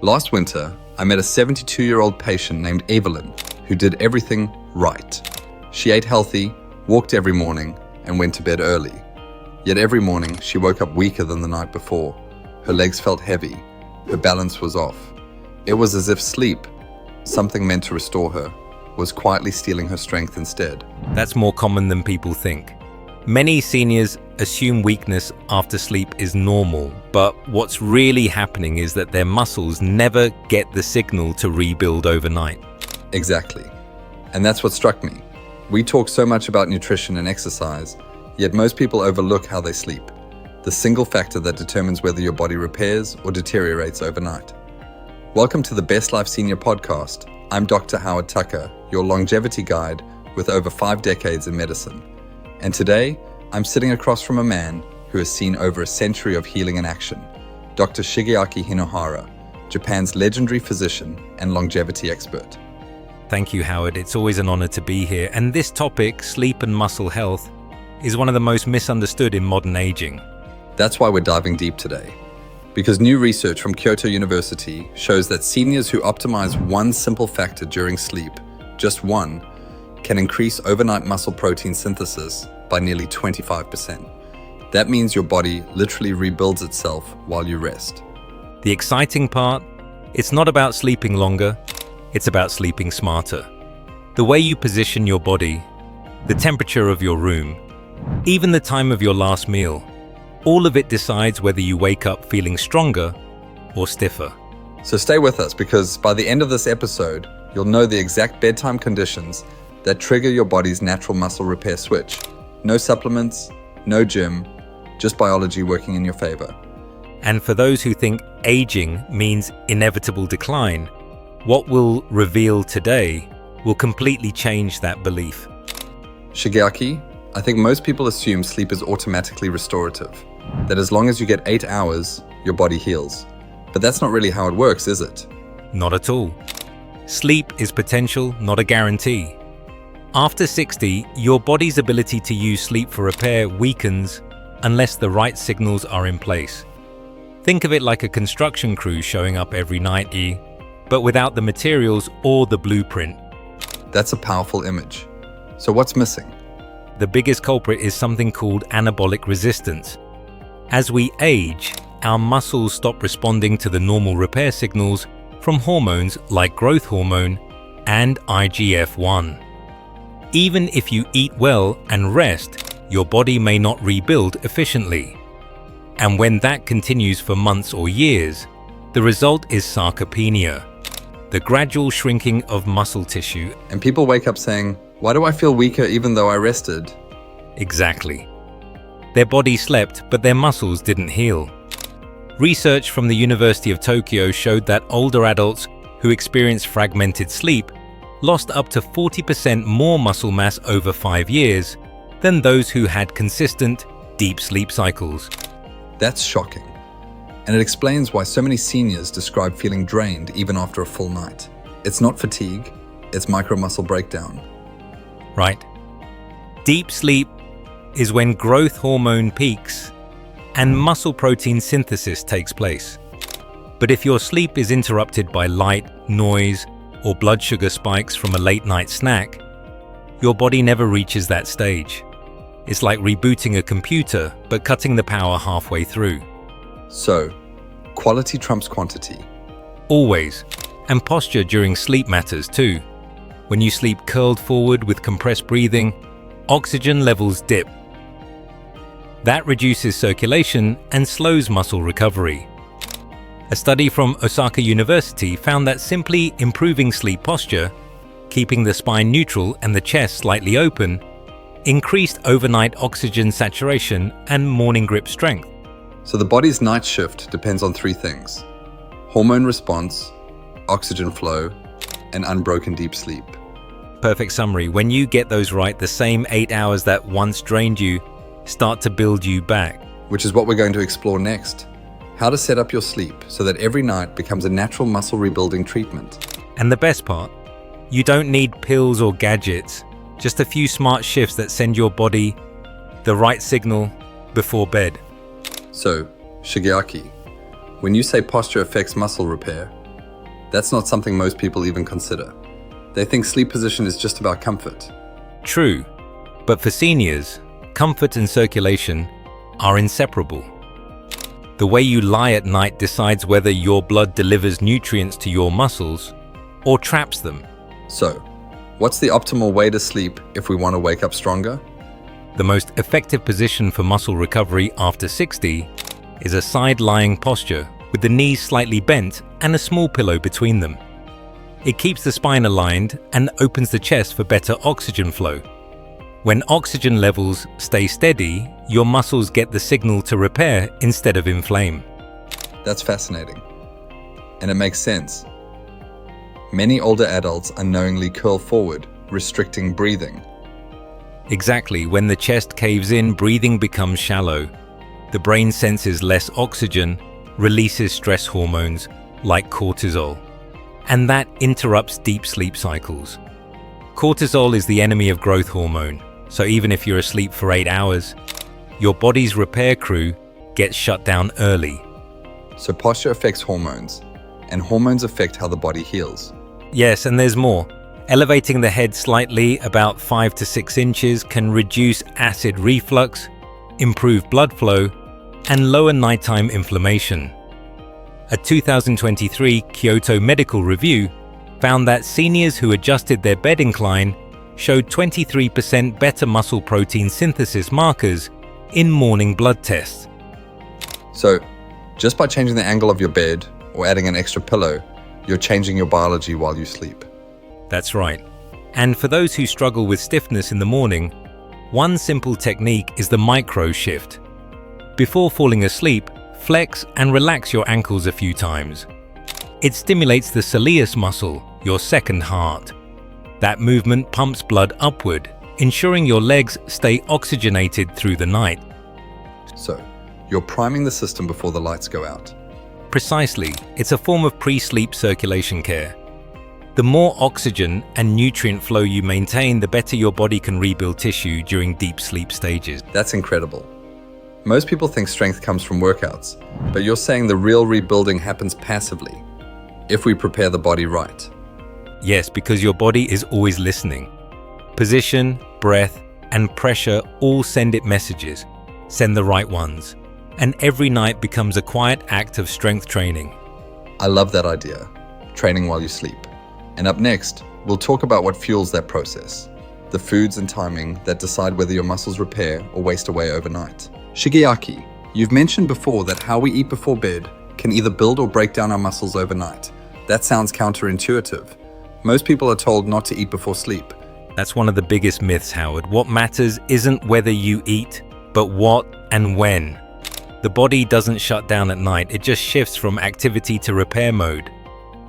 Last winter, I met a 72-year-old patient named Evelyn who did everything right. She ate healthy, walked every morning, and went to bed early. Yet every morning, she woke up weaker than the night before. Her legs felt heavy. Her balance was off. It was as if sleep, something meant to restore her, was quietly stealing her strength instead. That's more common than people think. Many seniors assume weakness after sleep is normal, but what's really happening is that their muscles never get the signal to rebuild overnight. Exactly. And that's what struck me. We talk so much about nutrition and exercise, yet most people overlook how they sleep, the single factor that determines whether your body repairs or deteriorates overnight. Welcome to the Best Life Senior podcast. I'm Dr. Howard Tucker, your longevity guide with over 5 decades in medicine. And today, I'm sitting across from a man who has seen over a century of healing in action, Dr. Shigeaki Hinohara, Japan's legendary physician and longevity expert. Thank you, Howard. It's always an honor to be here. And this topic, sleep and muscle health, is one of the most misunderstood in modern aging. That's why we're diving deep today. Because new research from Kyoto University shows that seniors who optimize one simple factor during sleep, just one, can increase overnight muscle protein synthesis by nearly 25%. That means your body literally rebuilds itself while you rest. The exciting part, it's not about sleeping longer, it's about sleeping smarter. The way you position your body, the temperature of your room, even the time of your last meal, all of it decides whether you wake up feeling stronger or stiffer. So stay with us, because by the end of this episode, you'll know the exact bedtime conditions that trigger your body's natural muscle repair switch. No supplements, no gym, just biology working in your favor. And for those who think aging means inevitable decline, what we'll reveal today will completely change that belief. Shigeaki, I think most people assume sleep is automatically restorative, that as long as you get 8 hours, your body heals. But that's not really how it works, is it? Not at all. Sleep is potential, not a guarantee. After 60, your body's ability to use sleep for repair weakens unless the right signals are in place. Think of it like a construction crew showing up every night, but without the materials or the blueprint. That's a powerful image. So what's missing? The biggest culprit is something called anabolic resistance. As we age, our muscles stop responding to the normal repair signals from hormones like growth hormone and IGF-1. Even if you eat well and rest, your body may not rebuild efficiently. And when that continues for months or years, the result is sarcopenia, the gradual shrinking of muscle tissue. And people wake up saying, "Why do I feel weaker even though I rested?" Exactly. Their body slept, but their muscles didn't heal. Research from the University of Tokyo showed that older adults who experienced fragmented sleep lost up to 40% more muscle mass over 5 years than those who had consistent, deep sleep cycles. That's shocking. And it explains why so many seniors describe feeling drained even after a full night. It's not fatigue, it's micromuscle breakdown. Right. Deep sleep is when growth hormone peaks and muscle protein synthesis takes place. But if your sleep is interrupted by light, noise, or blood sugar spikes from a late night snack, your body never reaches that stage. It's like rebooting a computer, but cutting the power halfway through. So, quality trumps quantity. Always. And posture during sleep matters too. When you sleep curled forward with compressed breathing, oxygen levels dip. That reduces circulation and slows muscle recovery. A study from Osaka University found that simply improving sleep posture, keeping the spine neutral and the chest slightly open, increased overnight oxygen saturation and morning grip strength. So the body's night shift depends on 3 things: hormone response, oxygen flow, and unbroken deep sleep. Perfect summary. When you get those right, the same 8 hours that once drained you start to build you back. Which is what we're going to explore next. How to set up your sleep so that every night becomes a natural muscle rebuilding treatment. And the best part, you don't need pills or gadgets, just a few smart shifts that send your body the right signal before bed. So, Shigeaki, when you say posture affects muscle repair, That's not something most people even consider. They think sleep position is just about comfort. True, but for seniors, comfort and circulation are inseparable. The way you lie at night decides whether your blood delivers nutrients to your muscles or traps them. So, what's the optimal way to sleep if we want to wake up stronger? The most effective position for muscle recovery after 60 is a side-lying posture with the knees slightly bent and a small pillow between them. It keeps the spine aligned and opens the chest for better oxygen flow. When oxygen levels stay steady, your muscles get the signal to repair instead of inflame. That's fascinating. And it makes sense. Many older adults unknowingly curl forward, restricting breathing. Exactly, when the chest caves in, breathing becomes shallow. The brain senses less oxygen, releases stress hormones like cortisol, and that interrupts deep sleep cycles. Cortisol is the enemy of growth hormone, so even if you're asleep for 8 hours, your body's repair crew gets shut down early. So posture affects hormones, and hormones affect how the body heals. Yes, and there's more. Elevating the head slightly, about 5 to 6 inches, can reduce acid reflux, improve blood flow, and lower nighttime inflammation. A 2023 Kyoto Medical Review found that seniors who adjusted their bed incline showed 23% better muscle protein synthesis markers in morning blood tests. So, just by changing the angle of your bed or adding an extra pillow, you're changing your biology while you sleep. That's right. And for those who struggle with stiffness in the morning, one simple technique is the micro shift. Before falling asleep, flex and relax your ankles a few times. It stimulates the soleus muscle, your second heart. That movement pumps blood upward, ensuring your legs stay oxygenated through the night. So, you're priming the system before the lights go out. Precisely, it's a form of pre-sleep circulation care. The more oxygen and nutrient flow you maintain, the better your body can rebuild tissue during deep sleep stages. That's incredible. Most people think strength comes from workouts, but you're saying the real rebuilding happens passively, if we prepare the body right. Yes, because your body is always listening. Position, breath, and pressure all send it messages. Send the right ones. And every night becomes a quiet act of strength training. I love that idea, training while you sleep. And up next, we'll talk about what fuels that process, the foods and timing that decide whether your muscles repair or waste away overnight. Shigeaki, you've mentioned before that how we eat before bed can either build or break down our muscles overnight. That sounds counterintuitive. Most people are told not to eat before sleep. That's one of the biggest myths, Howard. What matters isn't whether you eat, but what and when. The body doesn't shut down at night, it just shifts from activity to repair mode.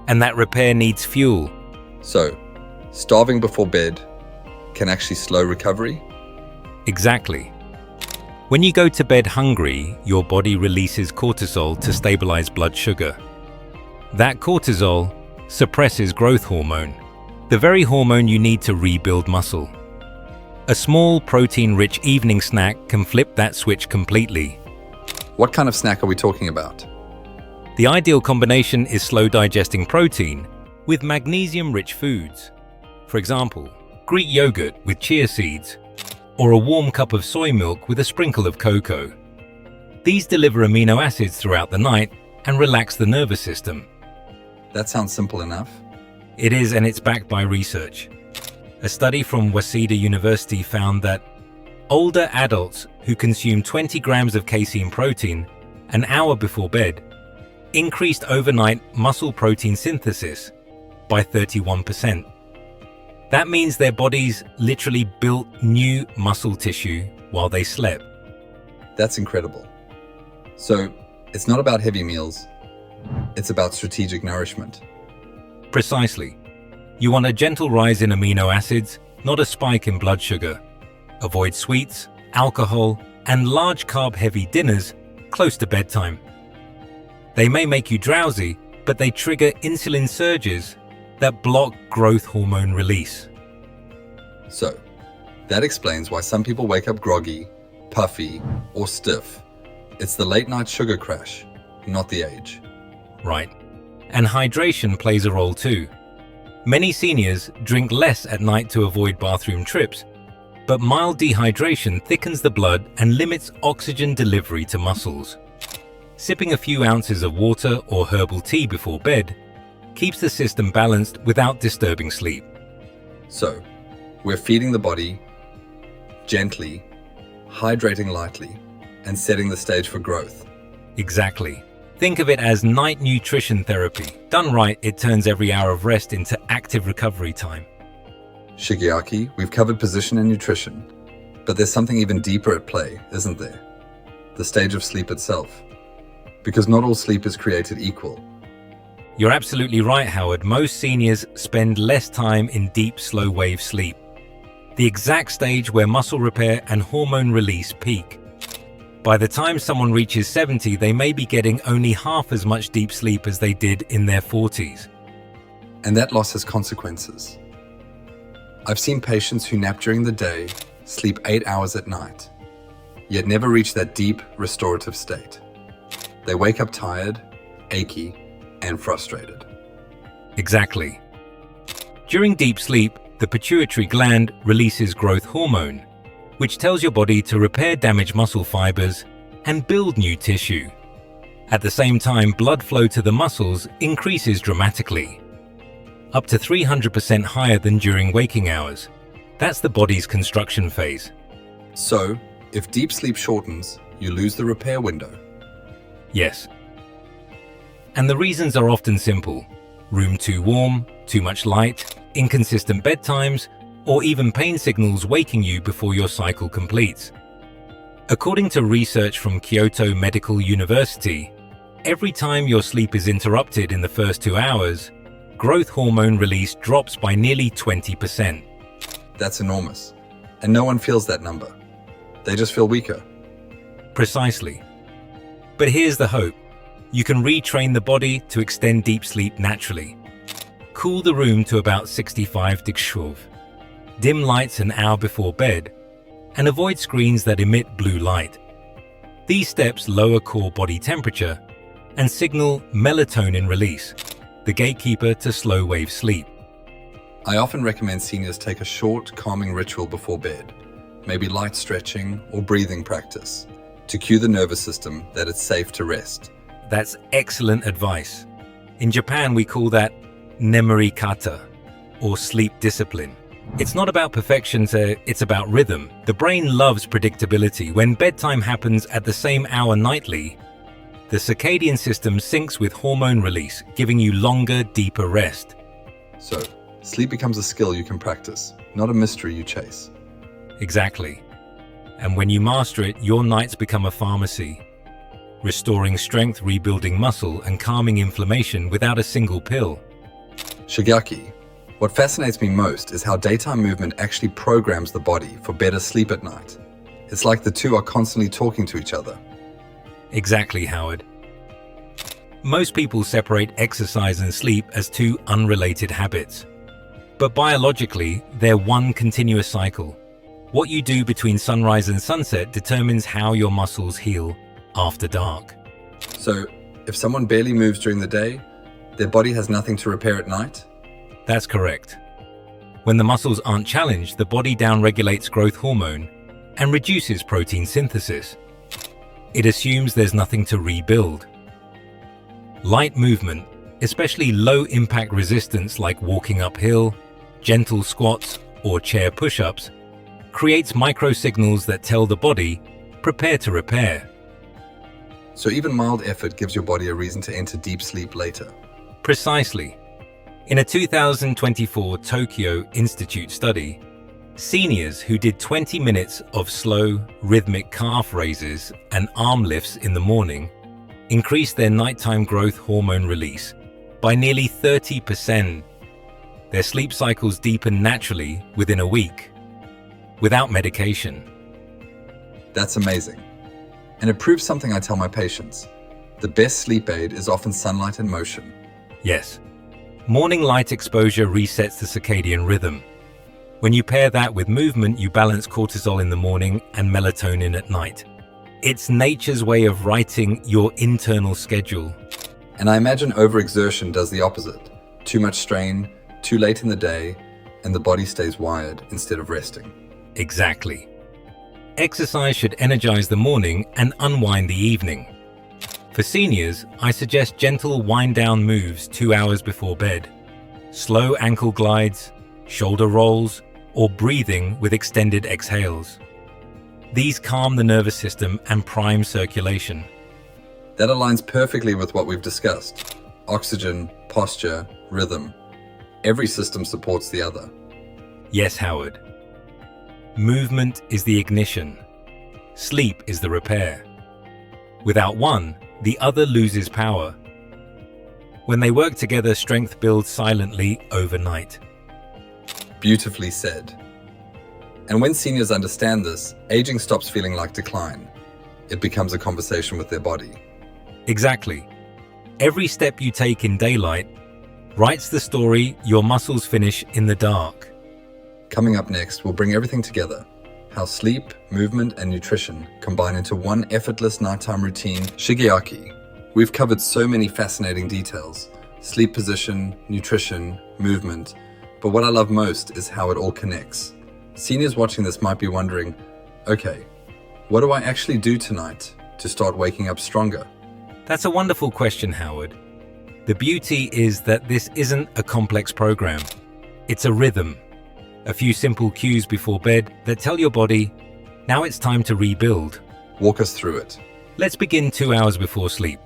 And that repair needs fuel. So, starving before bed can actually slow recovery? Exactly. When you go to bed hungry, your body releases cortisol to stabilize blood sugar. That cortisol suppresses growth hormone, the very hormone you need to rebuild muscle. A small protein-rich evening snack can flip that switch completely. What kind of snack are we talking about? The ideal combination is slow-digesting protein with magnesium-rich foods. For example, Greek yogurt with chia seeds, or a warm cup of soy milk with a sprinkle of cocoa. These deliver amino acids throughout the night and relax the nervous system. That sounds simple enough. It is, and it's backed by research. A study from Waseda University found that older adults who consume 20 grams of casein protein an hour before bed increased overnight muscle protein synthesis by 31%. That means their bodies literally built new muscle tissue while they slept. That's incredible. So, it's not about heavy meals, it's about strategic nourishment. Precisely. You want a gentle rise in amino acids, not a spike in blood sugar. Avoid sweets, alcohol, and large carb-heavy dinners close to bedtime. They may make you drowsy, but they trigger insulin surges that block growth hormone release. So, that explains why some people wake up groggy, puffy, or stiff. It's the late-night sugar crash, not the age. Right. And hydration plays a role too. Many seniors drink less at night to avoid bathroom trips, but mild dehydration thickens the blood and limits oxygen delivery to muscles. Sipping a few ounces of water or herbal tea before bed keeps the system balanced without disturbing sleep. So, we're feeding the body gently, hydrating lightly, and setting the stage for growth. Exactly. Think of it as night nutrition therapy. Done right, it turns every hour of rest into active recovery time. Shigeaki, we've covered position and nutrition, but there's something even deeper at play, isn't there? The stage of sleep itself. Because not all sleep is created equal. You're absolutely right, Howard. Most seniors spend less time in deep, slow wave sleep, the exact stage where muscle repair and hormone release peak. By the time someone reaches 70, they may be getting only half as much deep sleep as they did in their 40s. And that loss has consequences. I've seen patients who nap during the day, sleep 8 hours at night, yet never reach that deep, restorative state. They wake up tired, achy, and frustrated. Exactly. During deep sleep, the pituitary gland releases growth hormone, which tells your body to repair damaged muscle fibers and build new tissue. At the same time, blood flow to the muscles increases dramatically, up to 300% higher than during waking hours. That's the body's construction phase. So, if deep sleep shortens, you lose the repair window. Yes. And the reasons are often simple: room too warm, too much light, inconsistent bedtimes, or even pain signals waking you before your cycle completes. According to research from Kyoto Medical University, every time your sleep is interrupted in the first 2 hours, growth hormone release drops by nearly 20%. That's enormous. And no one feels that number. They just feel weaker. Precisely. But here's the hope. You can retrain the body to extend deep sleep naturally. Cool the room to about 65 degrees. Dim lights an hour before bed, and avoid screens that emit blue light. These steps lower core body temperature and signal melatonin release, the gatekeeper to slow wave sleep. I often recommend seniors take a short, calming ritual before bed, maybe light stretching or breathing practice, to cue the nervous system that it's safe to rest. That's excellent advice. In Japan, we call that nemuri kata, or sleep discipline. It's not about perfection, it's about rhythm. The brain loves predictability. When bedtime happens at the same hour nightly, the circadian system syncs with hormone release, giving you longer, deeper rest. So, sleep becomes a skill you can practice, not a mystery you chase. Exactly. And when you master it, your nights become a pharmacy, restoring strength, rebuilding muscle, and calming inflammation without a single pill. Shigeaki, what fascinates me most is how daytime movement actually programs the body for better sleep at night. It's like the two are constantly talking to each other. Exactly, Howard. Most people separate exercise and sleep as two unrelated habits. But biologically, they're one continuous cycle. What you do between sunrise and sunset determines how your muscles heal after dark. So, if someone barely moves during the day, their body has nothing to repair at night? That's correct. When the muscles aren't challenged, the body downregulates growth hormone and reduces protein synthesis. It assumes there's nothing to rebuild. Light movement, especially low-impact resistance like walking uphill, gentle squats, or chair push-ups, creates microsignals that tell the body, prepare to repair. So even mild effort gives your body a reason to enter deep sleep later. Precisely. In a 2024 Tokyo Institute study, seniors who did 20 minutes of slow, rhythmic calf raises and arm lifts in the morning increased their nighttime growth hormone release by nearly 30%. Their sleep cycles deepened naturally within a week, without medication. That's amazing. And it proves something I tell my patients. The best sleep aid is often sunlight and motion. Yes. Morning light exposure resets the circadian rhythm. When you pair that with movement, you balance cortisol in the morning and melatonin at night. It's nature's way of writing your internal schedule. And I imagine overexertion does the opposite. Too much strain, too late in the day, and the body stays wired instead of resting. Exactly. Exercise should energize the morning and unwind the evening. For seniors, I suggest gentle wind-down moves 2 hours before bed, slow ankle glides, shoulder rolls, or breathing with extended exhales. These calm the nervous system and prime circulation. That aligns perfectly with what we've discussed. Oxygen, posture, rhythm. Every system supports the other. Yes, Howard. Movement is the ignition. Sleep is the repair. Without one, the other loses power. When they work together, strength builds silently overnight. Beautifully said. And when seniors understand this, aging stops feeling like decline. It becomes a conversation with their body. Exactly. Every step you take in daylight writes the story your muscles finish in the dark. Coming up next, we'll bring everything together. How sleep, movement, and nutrition combine into one effortless nighttime routine, shigeaki. We've covered so many fascinating details. Sleep position, nutrition, movement. But what I love most is how it all connects. Seniors watching this might be wondering, okay, what do I actually do tonight to start waking up stronger? That's a wonderful question, Howard. The beauty is that this isn't a complex program. It's a rhythm. A few simple cues before bed that tell your body, now it's time to rebuild. Walk us through it. Let's begin 2 hours before sleep.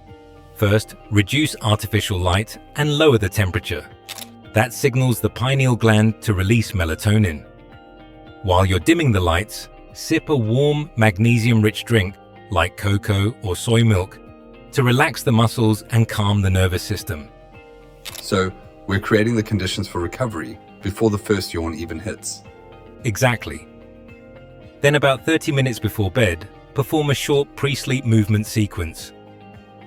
First, reduce artificial light and lower the temperature. That signals the pineal gland to release melatonin. While you're dimming the lights, sip a warm, magnesium-rich drink like cocoa or soy milk to relax the muscles and calm the nervous system. So, we're creating the conditions for recovery before the first yawn even hits. Exactly. Then about 30 minutes before bed, perform a short pre-sleep movement sequence.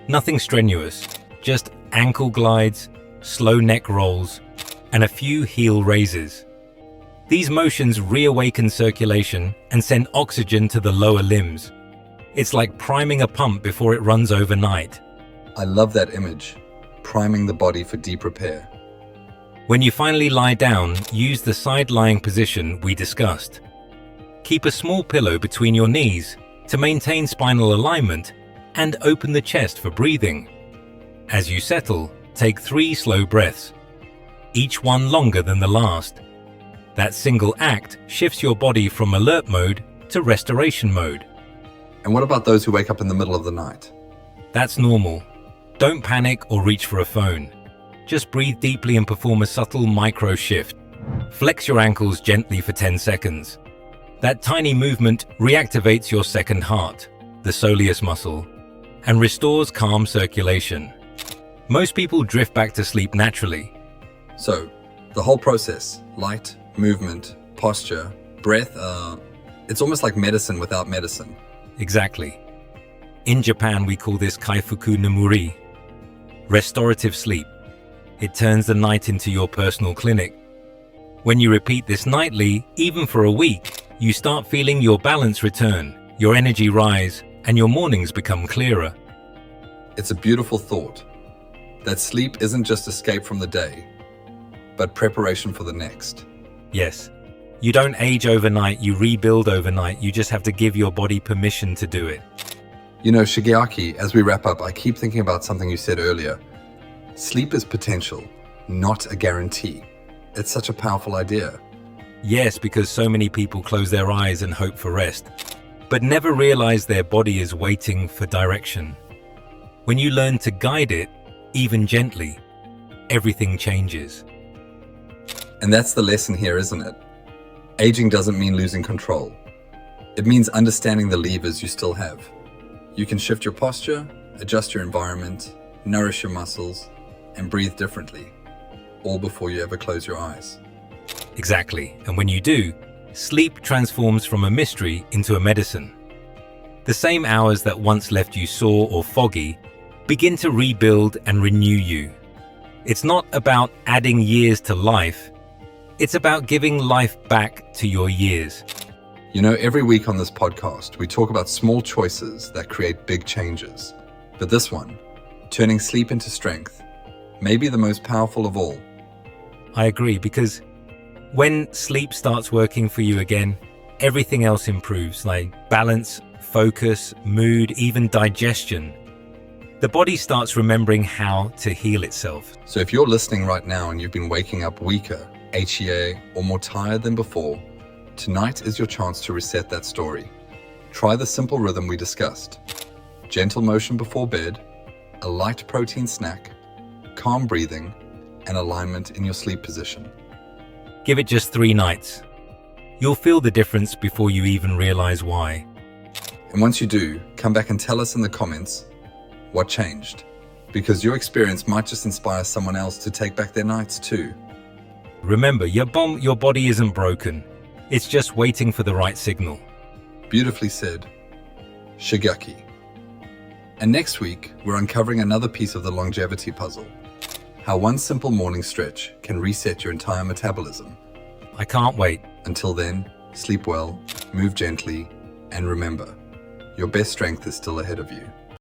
Nothing strenuous, just ankle glides, slow neck rolls, and a few heel raises. These motions reawaken circulation and send oxygen to the lower limbs. It's like priming a pump before it runs overnight. I love that image, priming the body for deep repair. When you finally lie down, use the side-lying position we discussed. Keep a small pillow between your knees to maintain spinal alignment and open the chest for breathing. As you settle, take 3 slow breaths, each one longer than the last. That single act shifts your body from alert mode to restoration mode. And what about those who wake up in the middle of the night? That's normal. Don't panic or reach for a phone. Just breathe deeply and perform a subtle micro shift. Flex your ankles gently for 10 seconds. That tiny movement reactivates your second heart, the soleus muscle, and restores calm circulation. Most people drift back to sleep naturally. So, the whole process, light, movement, posture, breath, it's almost like medicine without medicine. Exactly. In Japan, we call this kaifuku nemuri, restorative sleep. It turns the night into your personal clinic. When you repeat this nightly, even for a week, you start feeling your balance return, your energy rise, and your mornings become clearer. It's a beautiful thought, that sleep isn't just escape from the day, but preparation for the next. Yes. You don't age overnight, you rebuild overnight. You just have to give your body permission to do it. You know, Shigeaki, as we wrap up, I keep thinking about something you said earlier. Sleep is potential, not a guarantee. It's such a powerful idea. Yes, because so many people close their eyes and hope for rest, but never realize their body is waiting for direction. When you learn to guide it, even gently, everything changes. And that's the lesson here, isn't it? Aging doesn't mean losing control. It means understanding the levers you still have. You can shift your posture, adjust your environment, nourish your muscles, and breathe differently, all before you ever close your eyes. Exactly, and when you do, sleep transforms from a mystery into a medicine. The same hours that once left you sore or foggy begin to rebuild and renew you. It's not about adding years to life, it's about giving life back to your years. You know, every week on this podcast, we talk about small choices that create big changes. But this one, turning sleep into strength, maybe the most powerful of all. I agree, because when sleep starts working for you again, everything else improves, like balance, focus, mood, even digestion. The body starts remembering how to heal itself. So if you're listening right now and you've been waking up weaker, HEA, or more tired than before, tonight is your chance to reset that story. Try the simple rhythm we discussed. Gentle motion before bed, a light protein snack, calm breathing, and alignment in your sleep position. Give it just 3 nights. You'll feel the difference before you even realize why. And once you do, come back and tell us in the comments what changed, because your experience might just inspire someone else to take back their nights too. Remember, your body isn't broken. It's just waiting for the right signal. Beautifully said. Shigaki. And next week, we're uncovering another piece of the longevity puzzle. How one simple morning stretch can reset your entire metabolism. I can't wait. Until then, sleep well, move gently, and remember, your best strength is still ahead of you.